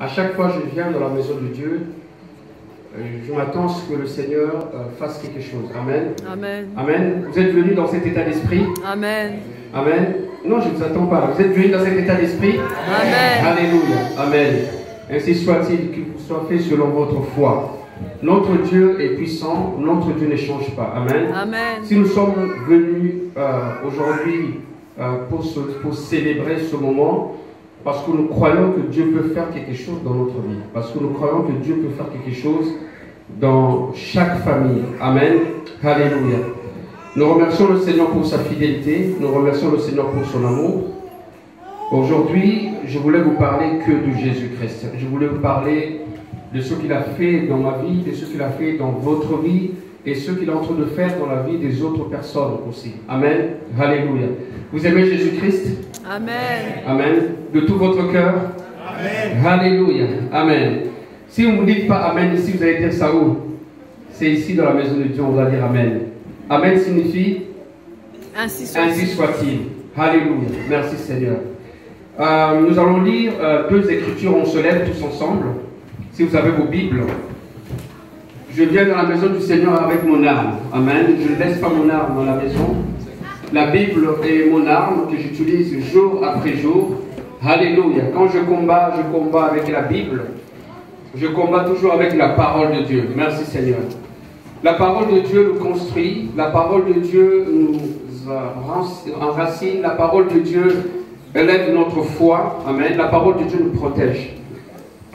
À chaque fois que je viens dans la maison de Dieu, je m'attends à ce que le Seigneur fasse quelque chose. Amen. Amen. Amen. Vous êtes venus dans cet état d'esprit? Amen. Amen. Non, je ne vous attends pas. Vous êtes venus dans cet état d'esprit? Amen. Alléluia. Amen. Ainsi soit-il, qu'il vous soit fait selon votre foi. Notre Dieu est puissant, notre Dieu ne change pas. Amen. Amen. Si nous sommes venus aujourd'hui pour célébrer ce moment, parce que nous croyons que Dieu peut faire quelque chose dans notre vie, parce que nous croyons que Dieu peut faire quelque chose dans chaque famille. Amen. Alléluia. Nous remercions le Seigneur pour sa fidélité, nous remercions le Seigneur pour son amour. Aujourd'hui, je voulais vous parler que de Jésus-Christ. Je voulais vous parler de ce qu'il a fait dans ma vie, de ce qu'il a fait dans votre vie et ce qu'il est en train de faire dans la vie des autres personnes aussi. Amen. Alléluia. Vous aimez Jésus-Christ? Amen. Amen. De tout votre cœur? Amen. Alléluia. Amen. Si vous ne dites pas Amen ici, vous allez dire ça où? C'est ici dans la maison de Dieu, on va dire Amen. Amen signifie Ainsi soit-il. ainsi soit-il. Alléluia. Merci Seigneur. Nous allons lire deux écritures, on se lève tous ensemble. Si vous avez vos Bibles, je viens dans la maison du Seigneur avec mon arme. Amen. Je ne laisse pas mon arme dans la maison. La Bible est mon arme que j'utilise jour après jour. Alléluia. Quand je combat avec la Bible. Je combats toujours avec la parole de Dieu. Merci Seigneur. La parole de Dieu nous construit. La parole de Dieu nous enracine. La parole de Dieu élève notre foi. Amen. La parole de Dieu nous protège.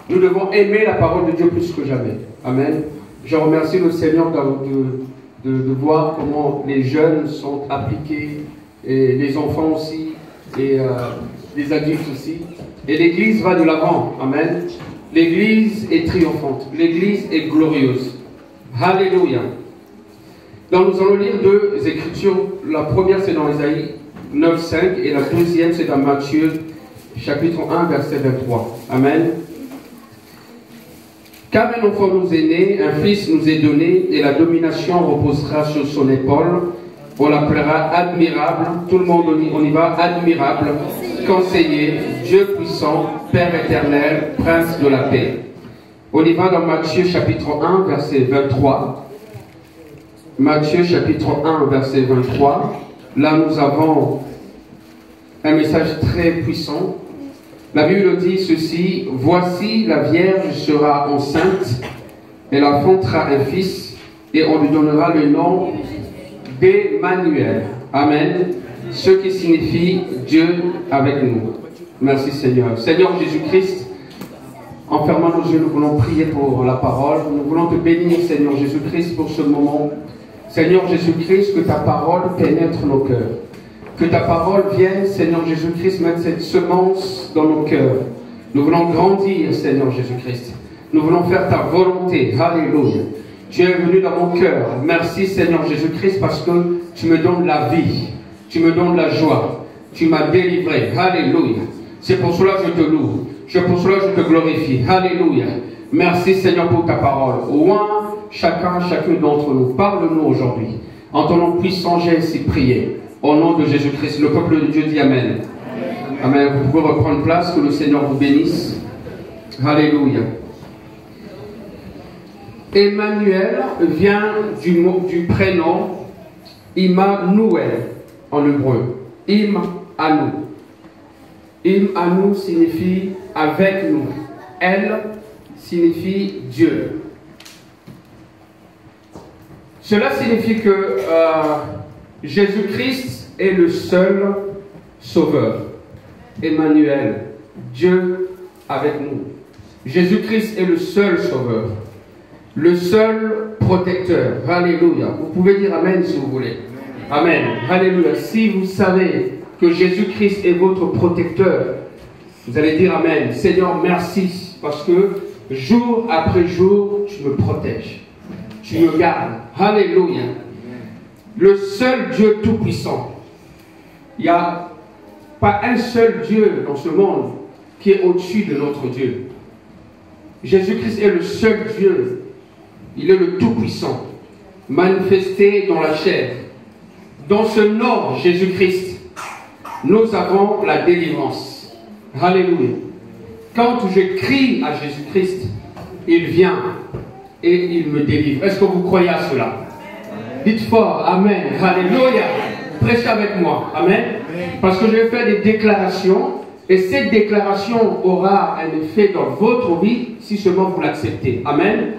Nous devons aimer la parole de Dieu plus que jamais. Amen. Je remercie le Seigneur de voir comment les jeunes sont appliqués, et les enfants aussi, et les adultes aussi. Et l'Église va de l'avant. Amen. L'Église est triomphante. L'Église est glorieuse. Alléluia. Donc nous allons lire deux écritures. La première c'est dans Ésaïe 9:5 et la deuxième c'est dans Matthieu chapitre 1 verset 23. Amen. Car un enfant nous est né, un fils nous est donné, et la domination reposera sur son épaule. On l'appellera admirable. Tout le monde on y va, admirable, conseiller, Dieu puissant, Père éternel, prince de la paix. On y va dans Matthieu chapitre 1 verset 23. Matthieu chapitre 1 verset 23. Là nous avons un message très puissant. La Bible dit ceci: voici la Vierge sera enceinte, elle enfantera un fils, et on lui donnera le nom d'Emmanuel. Amen. Ce qui signifie Dieu avec nous. Merci Seigneur. Seigneur Jésus-Christ, en fermant nos yeux, nous voulons prier pour la parole. Nous voulons te bénir, Seigneur Jésus-Christ, pour ce moment. Seigneur Jésus-Christ, que ta parole pénètre nos cœurs. Que ta parole vienne, Seigneur Jésus-Christ, mettre cette semence dans nos cœurs. Nous voulons grandir, Seigneur Jésus-Christ. Nous voulons faire ta volonté. Alléluia. Tu es venu dans mon cœur. Merci, Seigneur Jésus-Christ, parce que tu me donnes la vie. Tu me donnes la joie. Tu m'as délivré. Alléluia. C'est pour cela que je te loue. C'est pour cela que je te glorifie. Alléluia. Merci, Seigneur, pour ta parole. Loin, chacune d'entre nous. Parle-nous aujourd'hui. En ton nom puissant, j'ai ainsi prié. Au nom de Jésus-Christ, le peuple de Dieu dit Amen. Amen. Vous pouvez reprendre place, que le Seigneur vous bénisse. Alléluia. Emmanuel vient du prénom Immanuel en hébreu. Im-Anu. Im-Anu signifie avec nous. Elle signifie Dieu. Cela signifie que Jésus-Christ est le seul sauveur. Emmanuel, Dieu avec nous. Jésus-Christ est le seul sauveur. Le seul protecteur. Alléluia. Vous pouvez dire Amen si vous voulez. Amen. Alléluia. Si vous savez que Jésus-Christ est votre protecteur, vous allez dire Amen. Seigneur, merci. Parce que jour après jour, tu me protèges. Tu me gardes. Alléluia. Le seul Dieu tout-puissant. Il n'y a pas un seul Dieu dans ce monde qui est au-dessus de notre Dieu. Jésus-Christ est le seul Dieu. Il est le tout-puissant, manifesté dans la chair. Dans ce nom, Jésus-Christ, nous avons la délivrance. Alléluia. quand je crie à Jésus-Christ, il vient et il me délivre. Est-ce que vous croyez à cela? Dites fort, Amen, Alléluia. Prêchez avec moi, Amen. Parce que je vais faire des déclarations et cette déclaration aura un effet dans votre vie si seulement vous l'acceptez. Amen.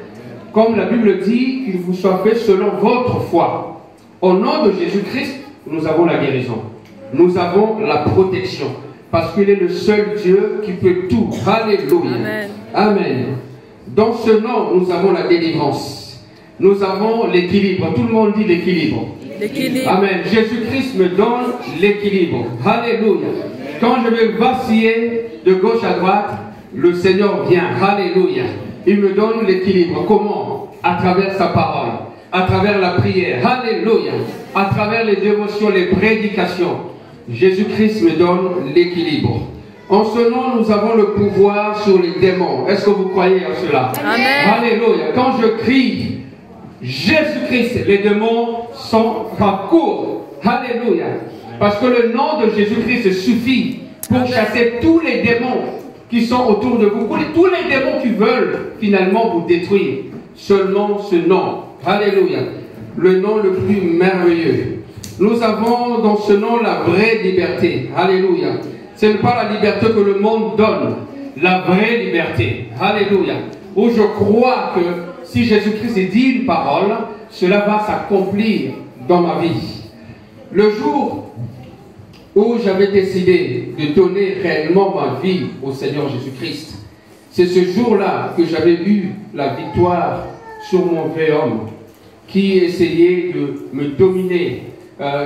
Comme la Bible dit, qu'il vous soit fait selon votre foi. Au nom de Jésus-Christ, nous avons la guérison. Nous avons la protection. Parce qu'il est le seul Dieu qui peut tout. Alléluia. Amen. Amen. Dans ce nom, nous avons la délivrance. Nous avons l'équilibre. Tout le monde dit l'équilibre. L'équilibre. Amen. Jésus-Christ me donne l'équilibre. Alléluia. Quand je vais vaciller de gauche à droite, le Seigneur vient. Alléluia. Il me donne l'équilibre. Comment? À travers sa parole. À travers la prière. Alléluia. À travers les dévotions, les prédications. Jésus-Christ me donne l'équilibre. En ce nom, nous avons le pouvoir sur les démons. Est-ce que vous croyez à cela? Amen. Alléluia. Quand je crie Jésus-Christ, les démons sont en cours. Alléluia. Parce que le nom de Jésus-Christ suffit pour chasser tous les démons qui sont autour de vous. Tous les démons qui veulent finalement vous détruire. Seulement ce nom. Alléluia. Le nom le plus merveilleux. Nous avons dans ce nom la vraie liberté. Alléluia. Ce n'est pas la liberté que le monde donne. La vraie liberté. Alléluia. Où je crois que si Jésus-Christ dit une parole, cela va s'accomplir dans ma vie. Le jour où j'avais décidé de donner réellement ma vie au Seigneur Jésus-Christ, c'est ce jour-là que j'avais eu la victoire sur mon vieil homme qui essayait de me dominer,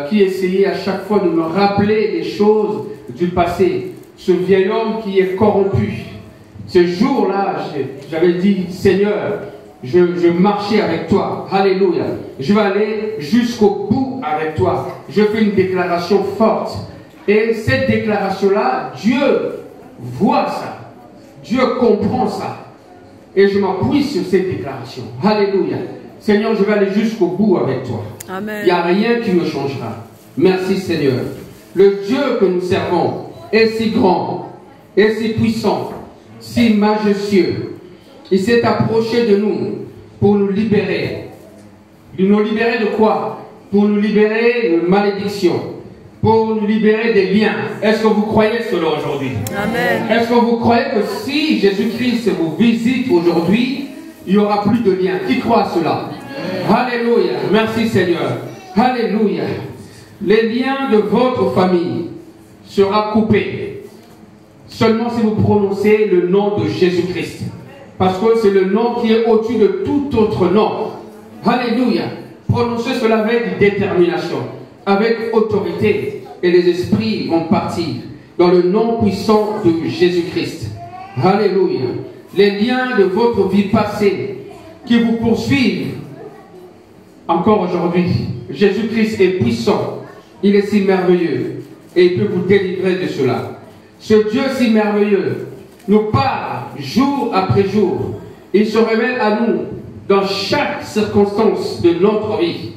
qui essayait à chaque fois de me rappeler des choses du passé. Ce vieil homme qui est corrompu. Ce jour-là, j'avais dit, Seigneur, je marchais avec toi. Alléluia. Je vais aller jusqu'au bout avec toi. Je fais une déclaration forte. Et cette déclaration-là, Dieu voit ça. Dieu comprend ça. Et je m'appuie sur cette déclaration. Alléluia. Seigneur, je vais aller jusqu'au bout avec toi. Amen. Il n'y a rien qui me changera. Merci Seigneur. Le Dieu que nous servons est si grand, est si puissant, si majestueux. Il s'est approché de nous pour nous libérer. Il nous libérer de quoi? Pour nous libérer de malédiction. Pour nous libérer des liens. Est-ce que vous croyez cela aujourd'hui? Amen. Est-ce que vous croyez que si Jésus-Christ vous visite aujourd'hui, il n'y aura plus de liens? Qui croit à cela? Alléluia. Merci Seigneur. Alléluia. Les liens de votre famille seront coupés seulement si vous prononcez le nom de Jésus-Christ. Parce que c'est le nom qui est au-dessus de tout autre nom. Alléluia. Prononcez cela avec détermination, avec autorité. Et les esprits vont partir dans le nom puissant de Jésus-Christ. Alléluia. Les liens de votre vie passée qui vous poursuivent encore aujourd'hui. Jésus-Christ est puissant. Il est si merveilleux. Et il peut vous délivrer de cela. Ce Dieu si merveilleux nous parle jour après jour. Il se révèle à nous dans chaque circonstance de notre vie.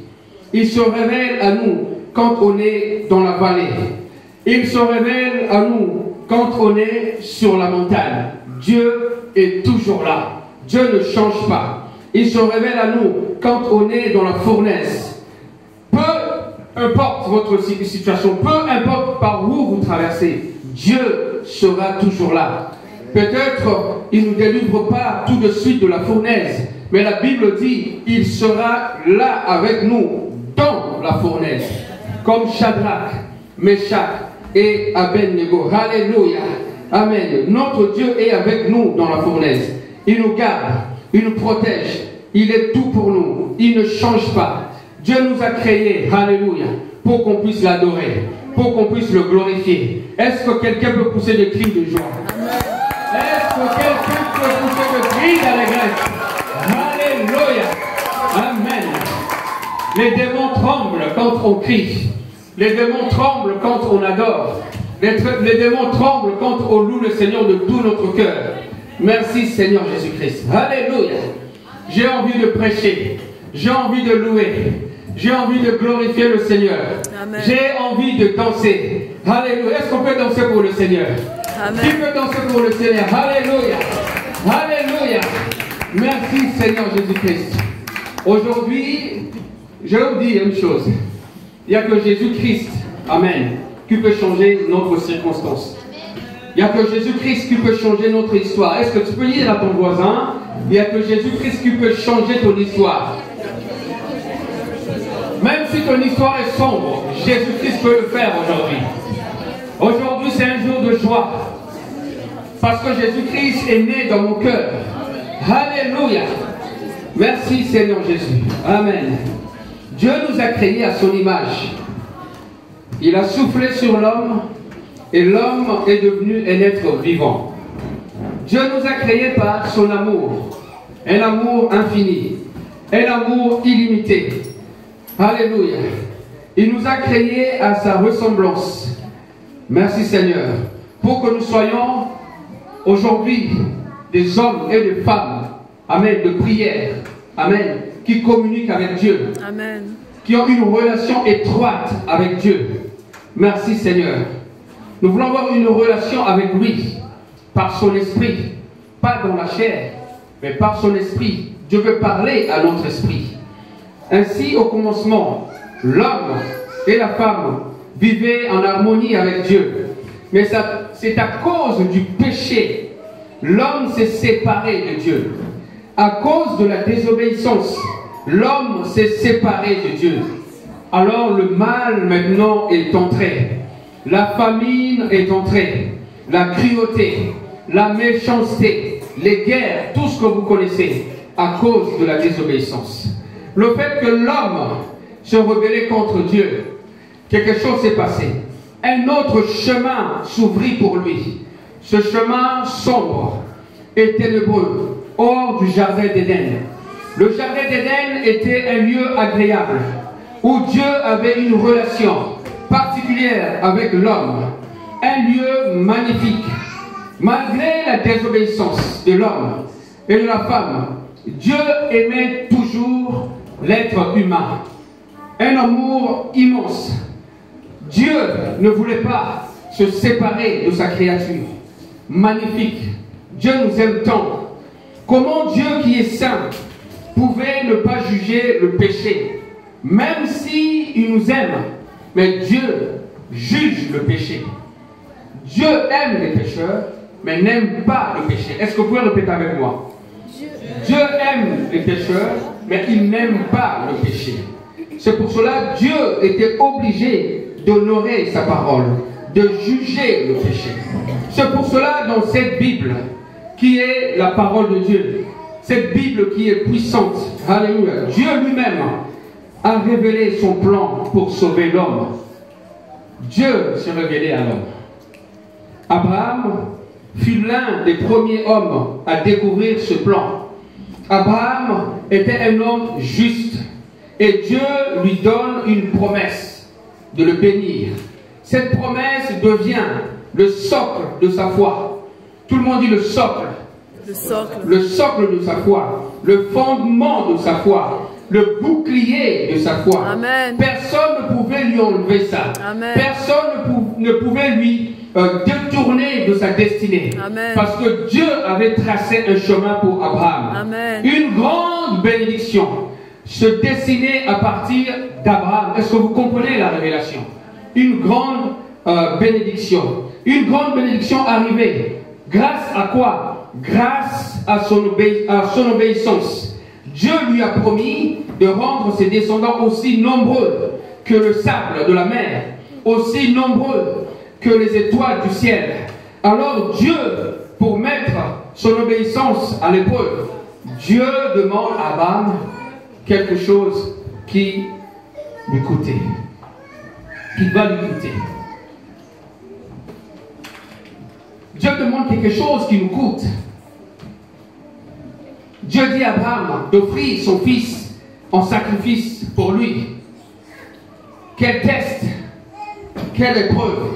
Il se révèle à nous quand on est dans la vallée. Il se révèle à nous quand on est sur la montagne. Dieu est toujours là. Dieu ne change pas. Il se révèle à nous quand on est dans la fournaise. Peu importe votre situation, peu importe par où vous traversez, Dieu sera toujours là. Peut-être il ne nous délivre pas tout de suite de la fournaise, mais la Bible dit il sera là avec nous dans la fournaise, comme Shadrach, Meshach et Abednego. Alléluia. Amen. Notre Dieu est avec nous dans la fournaise. Il nous garde, il nous protège, il est tout pour nous, il ne change pas. Dieu nous a créés, alléluia, pour qu'on puisse l'adorer, pour qu'on puisse le glorifier. Est-ce que quelqu'un peut pousser des cris de joie? Est-ce que quelqu'un peut pousser des cris d'allégresse? Alléluia. Amen. Les démons tremblent quand on crie. Les démons tremblent quand on adore. Les démons tremblent quand on loue le Seigneur de tout notre cœur. Merci Seigneur Jésus-Christ. Alléluia. J'ai envie de prêcher. J'ai envie de louer. J'ai envie de glorifier le Seigneur. J'ai envie de danser. Alléluia. Est-ce qu'on peut danser pour le Seigneur? Amen. Qui peut danser pour le Seigneur? Alléluia. Alléluia. Merci Seigneur Jésus-Christ. Aujourd'hui, je vais vous dire une chose. Il n'y a que Jésus-Christ, Amen, qui peut changer notre circonstance. Il n'y a que Jésus-Christ qui peut changer notre histoire. Est-ce que tu peux dire à ton voisin, il n'y a que Jésus-Christ qui peut changer ton histoire? Même si ton histoire est sombre, Jésus-Christ peut le faire aujourd'hui. Aujourd'hui, c'est un jour de joie. Parce que Jésus-Christ est né dans mon cœur. Alléluia. Merci Seigneur Jésus. Amen. Dieu nous a créés à son image. Il a soufflé sur l'homme et l'homme est devenu un être vivant. Dieu nous a créés par son amour. Un amour infini. Un amour illimité. Alléluia. Il nous a créés à sa ressemblance. Merci Seigneur. Pour que nous soyons aujourd'hui des hommes et des femmes, Amen, de prière, Amen, qui communiquent avec Dieu. Amen. Qui ont une relation étroite avec Dieu. Merci Seigneur. Nous voulons avoir une relation avec lui, par son esprit, pas dans la chair, mais par son esprit. Dieu veut parler à notre esprit. Ainsi, au commencement, l'homme et la femme vivaient en harmonie avec Dieu. Mais c'est à cause du péché, l'homme s'est séparé de Dieu. À cause de la désobéissance, l'homme s'est séparé de Dieu. Alors le mal maintenant est entré. La famine est entrée. La cruauté, la méchanceté, les guerres, tout ce que vous connaissez, à cause de la désobéissance. Le fait que l'homme se rebellait contre Dieu, quelque chose s'est passé. Un autre chemin s'ouvrit pour lui. Ce chemin sombre et ténébreux, hors du jardin d'Éden. Le jardin d'Éden était un lieu agréable, où Dieu avait une relation particulière avec l'homme. Un lieu magnifique. Malgré la désobéissance de l'homme et de la femme, Dieu aimait toujours l'être humain. Un amour immense. Dieu ne voulait pas se séparer de sa créature. Magnifique. Dieu nous aime tant. Comment Dieu qui est saint pouvait ne pas juger le péché? Même s'il nous aime, mais Dieu juge le péché. Dieu aime les pécheurs, mais n'aime pas le péché. Est-ce que vous pouvez répéter avec moi? Dieu aime les pécheurs, mais il n'aime pas le péché. C'est pour cela que Dieu était obligé d'honorer sa parole, de juger le péché. C'est pour cela dans cette Bible, qui est la parole de Dieu, cette Bible qui est puissante, alléluia, Dieu lui-même a révélé son plan pour sauver l'homme. Dieu s'est révélé à l'homme. Abraham fut l'un des premiers hommes à découvrir ce plan. Abraham était un homme juste et Dieu lui donne une promesse de le bénir. Cette promesse devient le socle de sa foi. Tout le monde dit le socle. Le socle. Le socle de sa foi. Le fondement de sa foi. Le bouclier de sa foi. Amen. Personne ne pouvait lui enlever ça. Amen. Personne ne pouvait lui détourner de sa destinée. Amen. Parce que Dieu avait tracé un chemin pour Abraham. Amen. Une grande bénédiction se dessinait à partir d'Abraham. Est-ce que vous comprenez la révélation? Une grande bénédiction. Une grande bénédiction arrivée. Grâce à quoi? Grâce à son obéissance. Dieu lui a promis de rendre ses descendants aussi nombreux que le sable de la mer, aussi nombreux que les étoiles du ciel. Alors Dieu, pour mettre son obéissance à l'épreuve, Dieu demande à Abraham quelque chose qui lui coûtait, qui va lui coûter. Dieu demande quelque chose qui nous coûte. Dieu dit à Abraham d'offrir son fils en sacrifice pour lui. Quel test, quelle épreuve.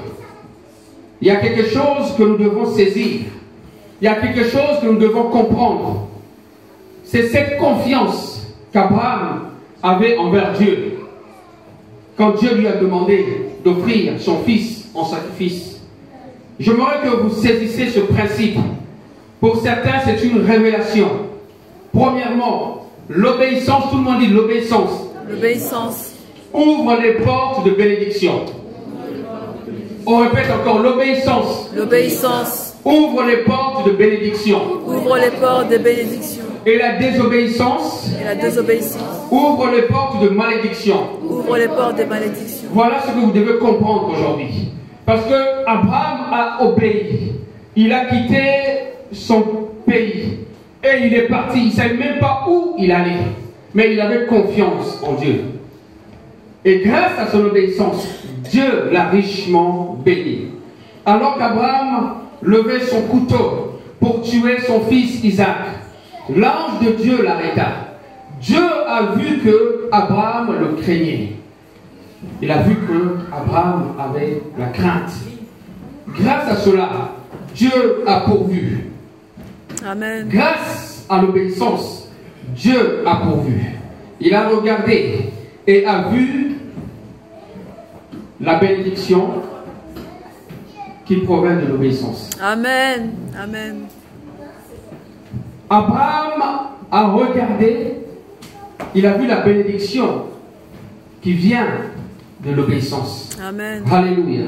Il y a quelque chose que nous devons saisir. Il y a quelque chose que nous devons comprendre. C'est cette confiance qu'Abraham avait envers Dieu. Quand Dieu lui a demandé d'offrir son fils en sacrifice. J'aimerais que vous saisissiez ce principe. Pour certains, c'est une révélation. Premièrement, l'obéissance, tout le monde dit l'obéissance. L'obéissance Ouvre les portes de bénédiction. On répète encore, l'obéissance. L'obéissance Ouvre les portes de bénédiction. ouvre les portes de bénédiction. Et la désobéissance Et la désobéissance ouvre les portes de malédiction. ouvre les portes de malédiction. Voilà ce que vous devez comprendre aujourd'hui. Parce que Abraham a obéi. Il a quitté son pays. Et il est parti. Il ne savait même pas où il allait. Mais il avait confiance en Dieu. Et grâce à son obéissance, Dieu l'a richement béni. Alors qu'Abraham levait son couteau pour tuer son fils Isaac, l'ange de Dieu l'arrêta. Dieu a vu que Abraham le craignait. Il a vu que Abraham avait la crainte. Grâce à cela, Dieu a pourvu. Amen. Grâce à l'obéissance, Dieu a pourvu. Il a regardé et a vu la bénédiction qui provient de l'obéissance. Amen. Amen. Abraham a regardé, il a vu la bénédiction qui vient de l'obéissance. Amen. Alléluia.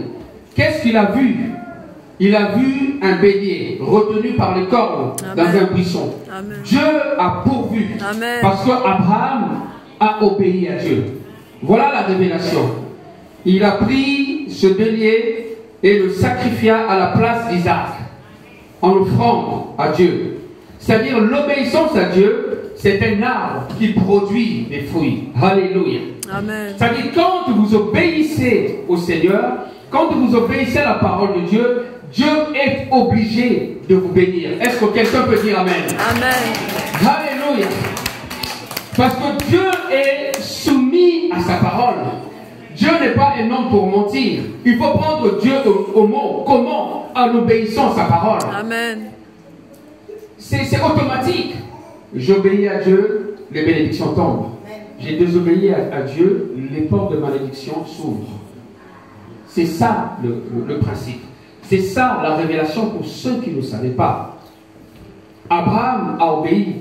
Qu'est-ce qu'il a vu? Il a vu un bélier retenu par les cornes dans un buisson. Amen. Dieu a pourvu. Amen. Parce qu'Abraham a obéi à Dieu. Voilà la révélation. Il a pris ce bélier et le sacrifia à la place d'Isaac en offrande à Dieu. C'est-à-dire l'obéissance à Dieu, c'est un arbre qui produit des fruits. Alléluia. Amen. C'est-à-dire quand vous obéissez au Seigneur, quand vous obéissez à la parole de Dieu, Dieu est obligé de vous bénir. Est-ce que quelqu'un peut dire Amen? Amen. Alléluia. Parce que Dieu est soumis à sa parole. Dieu n'est pas un homme pour mentir. Il faut prendre Dieu au mot. Comment? En obéissant à sa parole. Amen. C'est automatique. J'obéis à Dieu, les bénédictions tombent. J'ai désobéi à Dieu, les portes de malédiction s'ouvrent. C'est ça le principe. C'est ça la révélation pour ceux qui ne savaient pas. Abraham a obéi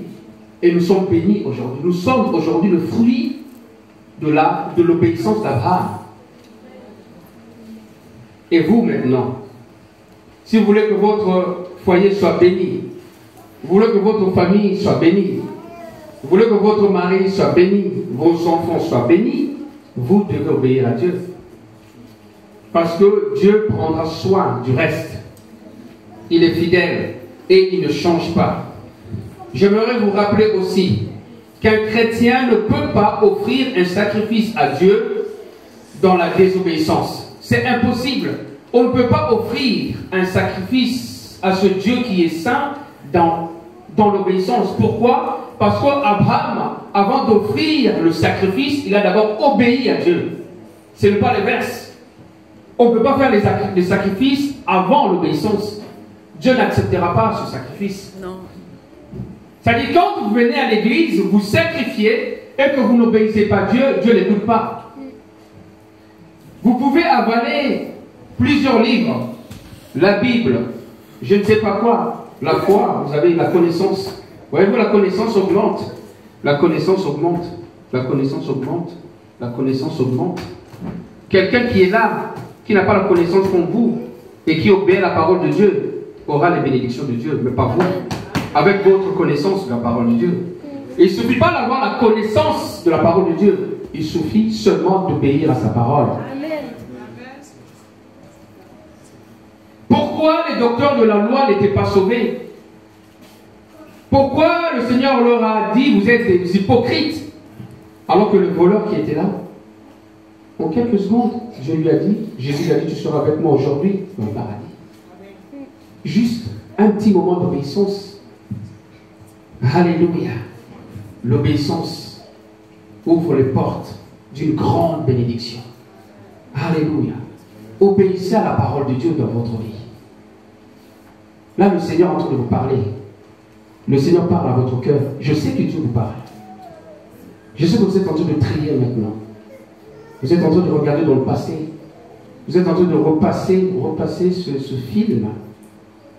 et nous sommes bénis aujourd'hui. Nous sommes aujourd'hui le fruit de l'obéissance d'Abraham. Et vous maintenant, si vous voulez que votre foyer soit béni, vous voulez que votre famille soit bénie, vous voulez que votre mari soit béni, vos enfants soient bénis, vous devez obéir à Dieu. Parce que Dieu prendra soin du reste. Il est fidèle et il ne change pas. J'aimerais vous rappeler aussi qu'un chrétien ne peut pas offrir un sacrifice à Dieu dans la désobéissance. C'est impossible. On ne peut pas offrir un sacrifice à ce Dieu qui est saint dans l'obéissance. Pourquoi? Parce qu'Abraham, avant d'offrir le sacrifice, il a d'abord obéi à Dieu. Ce n'est pas l'inverse. On ne peut pas faire les sacrifices avant l'obéissance. Dieu n'acceptera pas ce sacrifice. Non. C'est-à-dire, quand vous venez à l'église, vous sacrifiez et que vous n'obéissez pas Dieu, Dieu n'écoute pas. Vous pouvez avaler plusieurs livres, la Bible, je ne sais pas quoi, la foi, vous avez la connaissance. Voyez-vous, la connaissance augmente. La connaissance augmente. La connaissance augmente. La connaissance augmente. Quelqu'un qui est là, qui n'a pas la connaissance comme vous, et qui obéit à la parole de Dieu, aura les bénédictions de Dieu, mais pas vous. Avec votre connaissance de la parole de Dieu. Et il ne suffit pas d'avoir la connaissance de la parole de Dieu. Il suffit seulement d'obéir à sa parole. Amen. Pourquoi les docteurs de la loi n'étaient pas sauvés? Pourquoi le Seigneur leur a dit, vous êtes des hypocrites? Alors que le voleur qui était là, en quelques secondes, Jésus lui a dit, tu seras avec moi aujourd'hui dans le paradis. Juste un petit moment d'obéissance. Alléluia. L'obéissance ouvre les portes d'une grande bénédiction. Alléluia. Obéissez à la parole de Dieu dans votre vie. Là, le Seigneur est en train de vous parler. Le Seigneur parle à votre cœur. Je sais que Dieu vous parle. Je sais que vous êtes en train de trier maintenant. Vous êtes en train de regarder dans le passé. vous êtes en train de repasser ce film.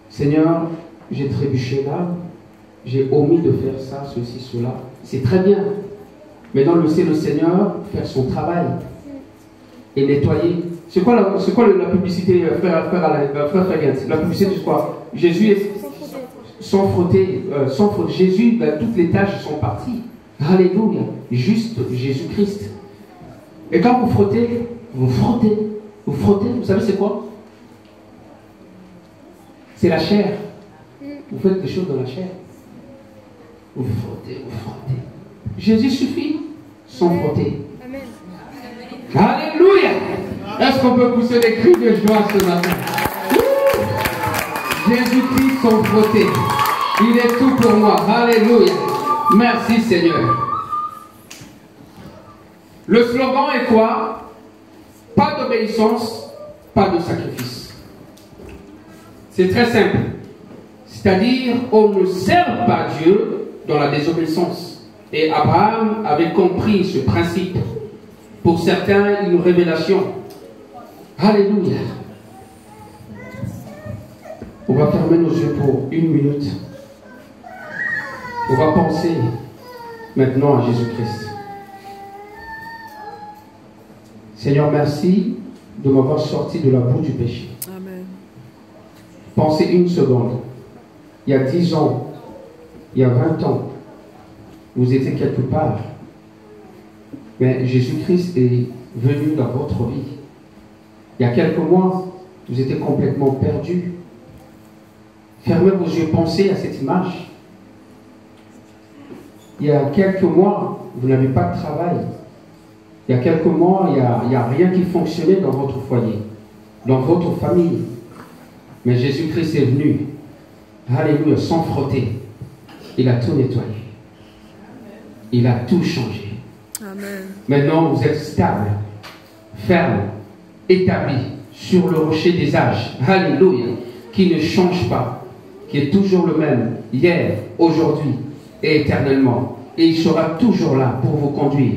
Seigneur, j'ai trébuché là, j'ai omis de faire ça, ceci, cela. C'est très bien. Maintenant, laissez le Seigneur faire son travail et nettoyer. C'est quoi la publicité, frère Fagans? La publicité, c'est quoi? Jésus est sans frotter. Jésus, toutes les tâches sont parties. Alléluia. Juste Jésus-Christ. Et quand vous frottez, vous frottez. Vous frottez, vous savez c'est quoi? C'est la chair. Vous faites des choses dans la chair. Vous frottez, vous frottez. Jésus suffit sans frotter. Amen. Alléluia. Est-ce qu'on peut pousser des cris de joie ce matin? Jésus-Christ sans frotter. Il est tout pour moi. Alléluia. Merci Seigneur. Le slogan est quoi? Pas d'obéissance, pas de sacrifice. C'est très simple. C'est-à-dire, on ne sert pas Dieu dans la désobéissance. Et Abraham avait compris ce principe. Pour certains, une révélation. Alléluia. On va fermer nos yeux pour 1 minute. On va penser maintenant à Jésus-Christ. Seigneur, merci de m'avoir sorti de la boue du péché. Amen. Pensez 1 seconde. Il y a 10 ans, il y a 20 ans, vous étiez quelque part. Mais Jésus-Christ est venu dans votre vie. Il y a quelques mois, vous étiez complètement perdu. Fermez vos yeux, pensez à cette image. Il y a quelques mois, vous n'avez pas de travail. Il y a quelques mois, il n'y a rien qui fonctionnait dans votre foyer, dans votre famille. Mais Jésus-Christ est venu, alléluia, sans frotter. Il a tout nettoyé. Il a tout changé. Amen. Maintenant, vous êtes stable, ferme, établi sur le rocher des âges. Alléluia, qui ne change pas, qui est toujours le même, hier, aujourd'hui et éternellement. Et il sera toujours là pour vous conduire.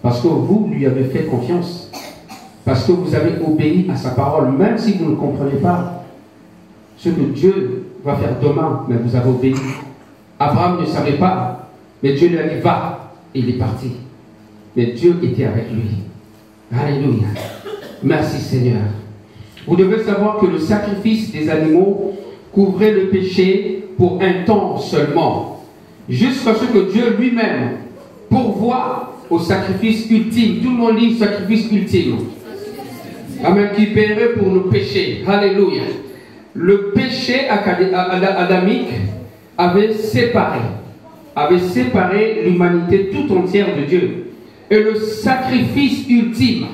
Parce que vous lui avez fait confiance. Parce que vous avez obéi à sa parole, même si vous ne comprenez pas ce que Dieu va faire demain, mais vous avez obéi. Abraham ne savait pas, mais Dieu lui a dit va, et il est parti. Mais Dieu était avec lui. Alléluia. Merci Seigneur. Vous devez savoir que le sacrifice des animaux couvrait le péché pour un temps seulement, jusqu'à ce que Dieu lui-même pourvoie au sacrifice ultime. Tout le monde dit sacrifice ultime. Amen. Qui paierait pour nos péchés. Alléluia. Le péché adamique avait séparé l'humanité tout entière de Dieu. Et le sacrifice ultime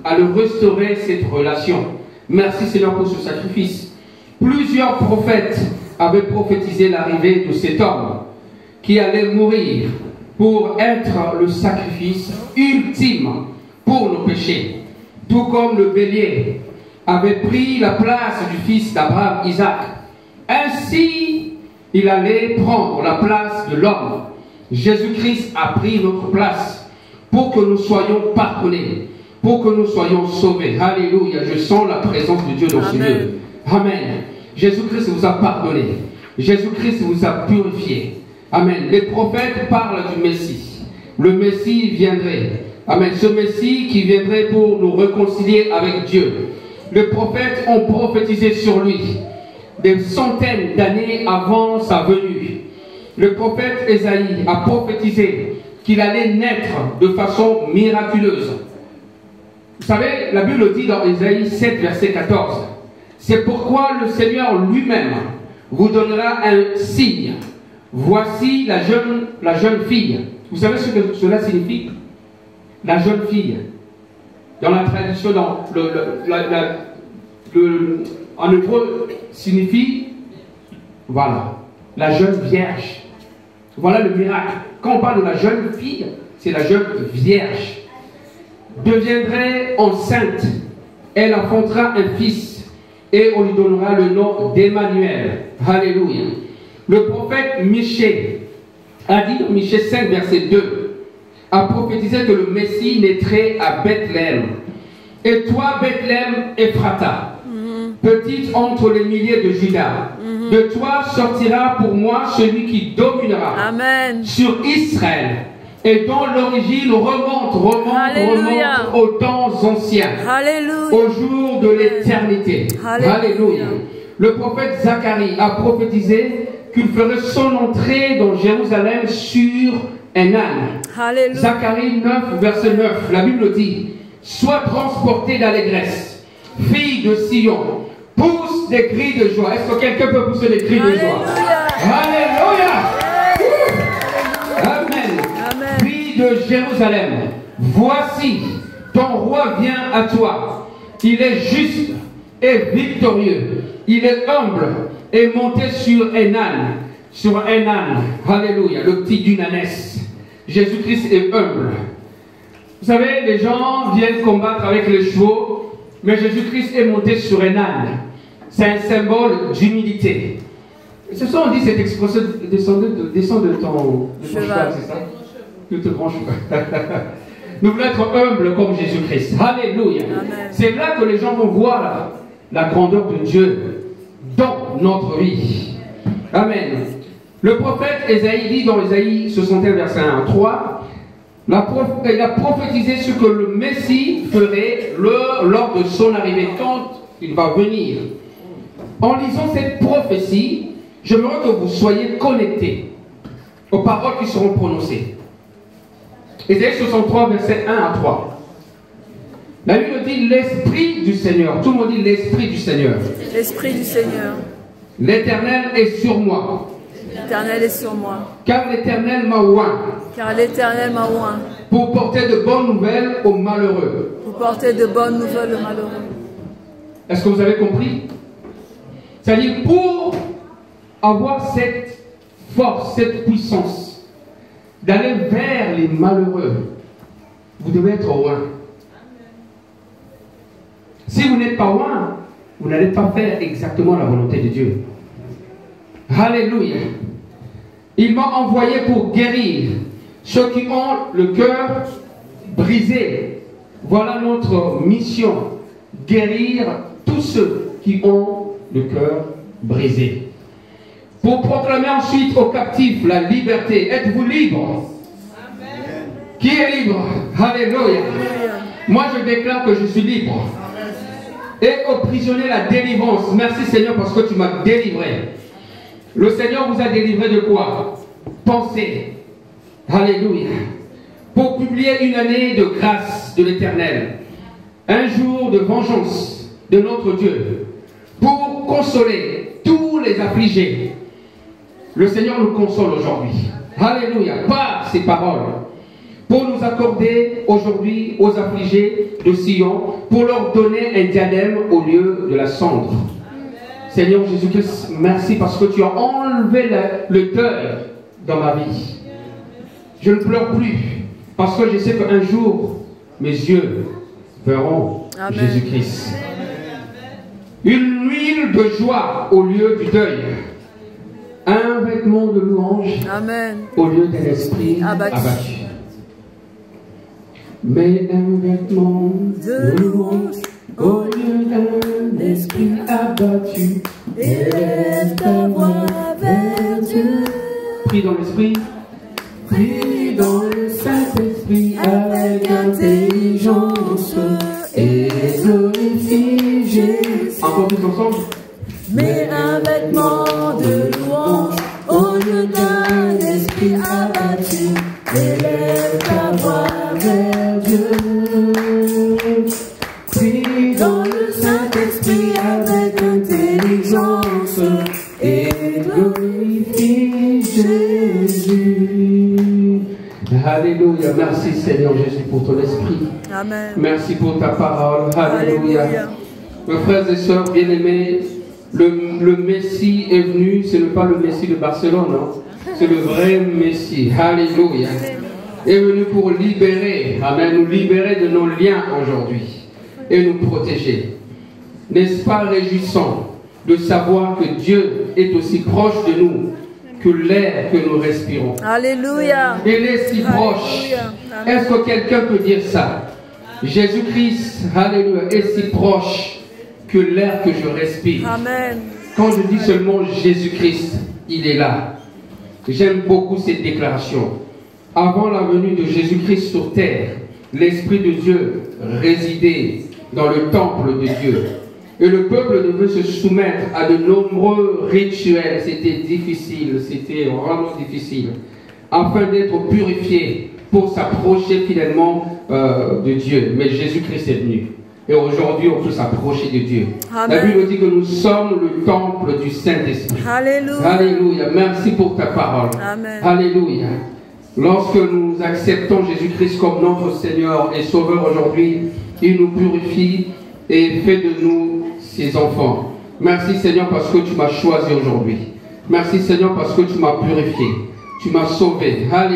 allait restaurer cette relation. Merci Seigneur pour ce sacrifice. Plusieurs prophètes avaient prophétisé l'arrivée de cet homme qui allait mourir pour être le sacrifice ultime pour nos péchés. Tout comme le bélier avait pris la place du fils d'Abraham, Isaac. Ainsi, il allait prendre la place de l'homme. Jésus-Christ a pris notre place pour que nous soyons pardonnés, pour que nous soyons sauvés. Alléluia, je sens la présence de Dieu dans ce lieu. Amen. Jésus-Christ vous a pardonné. Jésus-Christ vous a purifié. Amen. Les prophètes parlent du Messie. Le Messie viendrait. Amen. Ce Messie qui viendrait pour nous réconcilier avec Dieu. Les prophètes ont prophétisé sur lui des centaines d'années avant sa venue. Le prophète Ésaïe a prophétisé qu'il allait naître de façon miraculeuse. Vous savez, la Bible dit dans Ésaïe 7, verset 14, c'est pourquoi le Seigneur lui-même vous donnera un signe. Voici la jeune fille. Vous savez ce que cela signifie? La jeune fille. Dans la tradition, en hébreu, signifie, voilà, la jeune vierge. Voilà le miracle. Quand on parle de la jeune fille, c'est la jeune vierge. Deviendrait enceinte. Elle enfantera un fils et on lui donnera le nom d'Emmanuel. Alléluia. Le prophète Michée a dit dans Michée 5, verset 2, a prophétisé que le Messie naîtrait à Bethléem. Et toi, Bethléem, Ephrata, petite entre les milliers de Juda, de toi sortira pour moi celui qui dominera Amen. sur Israël, et dont l'origine remonte aux temps anciens, Alléluia. au jour de l'éternité. Alléluia. Alléluia. Le prophète Zacharie a prophétisé qu'il ferait son entrée dans Jérusalem sur un âne. Alléluia. Zacharie 9, verset 9, la Bible dit: sois transportée d'allégresse, fille de Sion, pousse des cris de joie. Est-ce que quelqu'un peut pousser des cris de joie? Alléluia. Amen. Amen. Fille de Jérusalem, voici ton roi vient à toi. Il est juste et victorieux. Il est humble et monté sur un âne. Sur un âne. Alléluia. Le petit d'une ânesse. Jésus-Christ est humble. Vous savez, les gens viennent combattre avec les chevaux, mais Jésus-Christ est monté sur un âne. C'est un symbole d'humilité. Ce soir, on dit cette expression: descends de ton cheval, c'est ça? De ton grand cheval. Nous voulons être humbles comme Jésus-Christ. Alléluia. C'est là que les gens vont voir la grandeur de Dieu dans notre vie. Amen. Le prophète Ésaïe dit dans Ésaïe 61, verset 1 à 3, il a prophétisé ce que le Messie ferait lors de son arrivée, quand il va venir. En lisant cette prophétie, j'aimerais que vous soyez connectés aux paroles qui seront prononcées. Ésaïe 63, verset 1 à 3. La Bible dit: l'Esprit du Seigneur. Tout le monde dit: l'Esprit du Seigneur. L'Esprit du Seigneur. L'Éternel est sur moi. L'Éternel est sur moi. Car l'Éternel m'a oint. Car l'Éternel m'a oint. Pour porter de bonnes nouvelles aux malheureux. Pour porter de bonnes nouvelles aux malheureux. Est-ce que vous avez compris? C'est-à-dire, pour avoir cette force, cette puissance d'aller vers les malheureux, vous devez être oint. Si vous n'êtes pas oint, vous n'allez pas faire exactement la volonté de Dieu. Alléluia. Il m'a envoyé pour guérir ceux qui ont le cœur brisé. Voilà notre mission: guérir tous ceux qui ont le cœur brisé. Pour proclamer ensuite aux captifs la liberté. Êtes-vous libre? Amen. Qui est libre? Alléluia. Moi je déclare que je suis libre. Et aux prisonniers la délivrance. Merci Seigneur parce que tu m'as délivré. Le Seigneur vous a délivré de quoi? Pensez. Alléluia. Pour publier une année de grâce de l'Éternel. Un jour de vengeance de notre Dieu. Pour consoler tous les affligés. Le Seigneur nous console aujourd'hui. Alléluia. Par ses paroles. Pour nous accorder aujourd'hui aux affligés de Sion, pour leur donner un diadème au lieu de la cendre. Seigneur Jésus-Christ, merci parce que tu as enlevé le deuil dans ma vie. Je ne pleure plus parce que je sais qu'un jour, mes yeux verront Jésus-Christ. Une huile de joie au lieu du deuil. Un vêtement de louange au lieu d'un esprit abattu. Mais un vêtement de louange au lieu d'un esprit abattu. Élève ta voix vers Dieu. Prie dans l'esprit. Prie dans le Saint-Esprit avec intelligence et glorifie Jésus. Encore tous ensemble. Mais un vêtement de louange au lieu d'un esprit abattu. Élève ta voix vers Dieu. Prie dans le Saint-Esprit avec intelligence et glorifie Jésus. Alléluia. Merci Seigneur Jésus pour ton esprit. Amen. Merci pour ta parole. Alléluia. Mes frères et sœurs bien-aimés, le Messie est venu. Ce n'est pas le Messie de Barcelone, non? C'est le vrai Messie. Alléluia. Est venu pour libérer, amen, nous libérer de nos liens aujourd'hui et nous protéger. N'est-ce pas réjouissant de savoir que Dieu est aussi proche de nous que l'air que nous respirons. Alléluia. Il est si proche. Alléluia. Est-ce que quelqu'un peut dire ça? Jésus-Christ, alléluia, est si proche que l'air que je respire. Amen. Quand je dis seulement Jésus-Christ, il est là. J'aime beaucoup cette déclaration. Avant la venue de Jésus-Christ sur terre, l'Esprit de Dieu résidait dans le temple de Dieu. Et le peuple devait se soumettre à de nombreux rituels. C'était difficile, c'était vraiment difficile. Afin d'être purifié pour s'approcher finalement de Dieu. Mais Jésus-Christ est venu. Et aujourd'hui, on peut s'approcher de Dieu. Amen. La Bible dit que nous sommes le temple du Saint-Esprit. Alléluia. Alléluia. Merci pour ta parole. Amen. Alléluia. Lorsque nous acceptons Jésus-Christ comme notre Seigneur et Sauveur aujourd'hui, il nous purifie et fait de nous ses enfants. Merci Seigneur parce que tu m'as choisi aujourd'hui. Merci Seigneur parce que tu m'as purifié. Tu m'as sauvé. Alléluia.